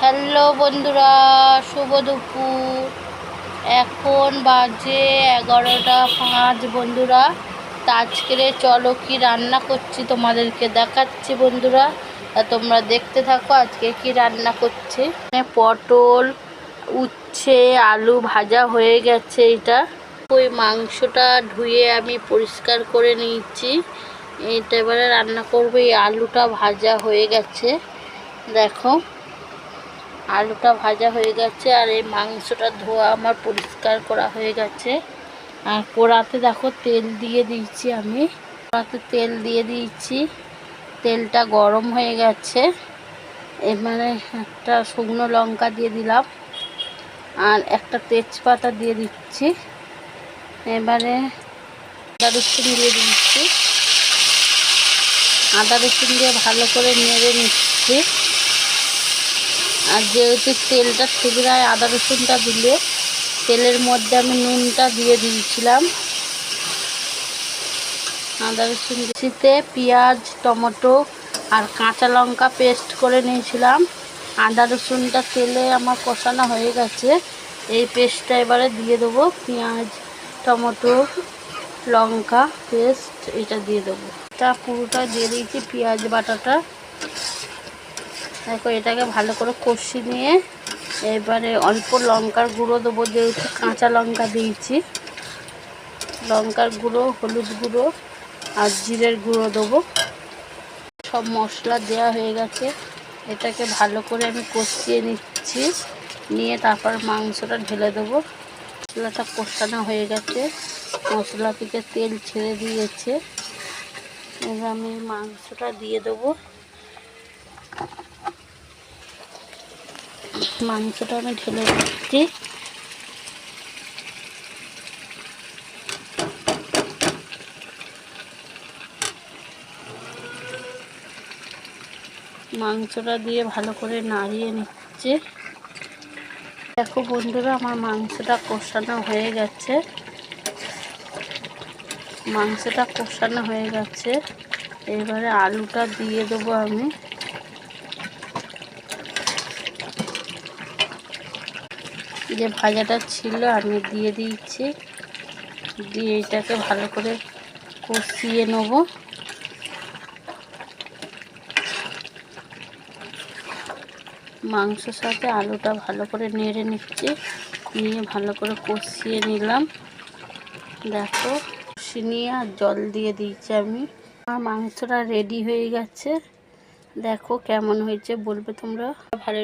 Hello বন্ধুরা, শুভ দুপুর। এখন বাজে 11টা 5 বন্ধুরা। তা আজকের চলো কি রান্না করছি তোমাদেরকে দেখাচ্ছি বন্ধুরা। তা তোমরা দেখতে থাকো আজকে কি রান্না করছি। পটল, উচ্ছে, আলু ভাজা হয়ে গেছে। এটা ওই মাংসটা ধুয়ে আমি পরিষ্কার করে নিয়েছি। এটা এবারে রান্না করবো। এই আলুটা ভাজা হয়ে গেছে, দেখো আলুটা ভাজা হয়ে গেছে। আর এই মাংসটা ধোয়া আমার পরিষ্কার করা হয়ে গেছে। আর কড়াতে দেখো তেল দিয়ে দিয়েছি। আমি কড়াতে তেল দিয়ে দিয়েছি, তেলটা গরম হয়ে গেছে। এবারে একটা শুকনো লঙ্কা দিয়ে দিলাম আর একটা তেজপাতা দিয়ে দিচ্ছি। এবারে আদা রসুন দিয়ে দিচ্ছি। আদা রসুন দিয়ে ভালো করে নেড়ে নিচ্ছি। আর যেহেতু তেলটা ঠিকরায় আদা রসুনটা দিলে তেলের মধ্যে আমি নুনটা দিয়ে দিয়েছিলাম। আদা রসুন দিতে পেঁয়াজ, টমেটো আর কাঁচা লঙ্কা পেস্ট করে নিয়েছিলাম। আদা রসুনটা তেলে আমার কষানো হয়ে গেছে। এই পেস্টটা এবারে দিয়ে দেবো। পেঁয়াজ, টমেটো, লঙ্কা পেস্ট এটা দিয়ে দেবো। এটা পুরোটা দিয়ে দিয়েছি পেঁয়াজ বাটাটা। দেখো এটাকে ভালো করে কষিয়ে নিয়ে এবারে অল্প লঙ্কার গুঁড়ো দেবো, যেহেতু কাঁচা লঙ্কা দিয়েছি। লঙ্কার গুঁড়ো, হলুদ গুঁড়ো আর জিরের গুঁড়ো দেবো। সব মশলা দেওয়া হয়ে গেছে। এটাকে ভালো করে আমি কষিয়ে নিচ্ছি, নিয়ে তারপর মাংসটা ঢেলে দেবো। মশলাটা কষানো হয়ে গেছে, মশলা থেকে তেল ছেড়ে দিয়েছে। এবার আমি মাংসটা দিয়ে দেবো। মাংসটা আমি ঢেলে দিচ্ছি। মাংসটা দিয়ে ভালো করে নাড়িয়ে নিচ্ছে। দেখো বন্ধুরা, আমার মাংসটা কষানো হয়ে গেছে। মাংসটা কষানো হয়ে গেছে। এবারে আলুটা দিয়ে দেবো আমি। যে ভাজাটা ছিল আমি দিয়ে দিয়েছি, দিয়ে এটাকে ভালো করে কষিয়ে নেব। মাংসের সাথে আলুটা ভালো করে নেড়ে নিচ্ছি, নিয়ে ভালো করে কষিয়ে নিলাম। দেখো কষিয়ে নিয়ে আর জল দিয়ে দিয়েছি আমি। আমার মাংসটা রেডি হয়ে গেছে। দেখো কেমন হয়েছে বলবে তোমরা। ভালো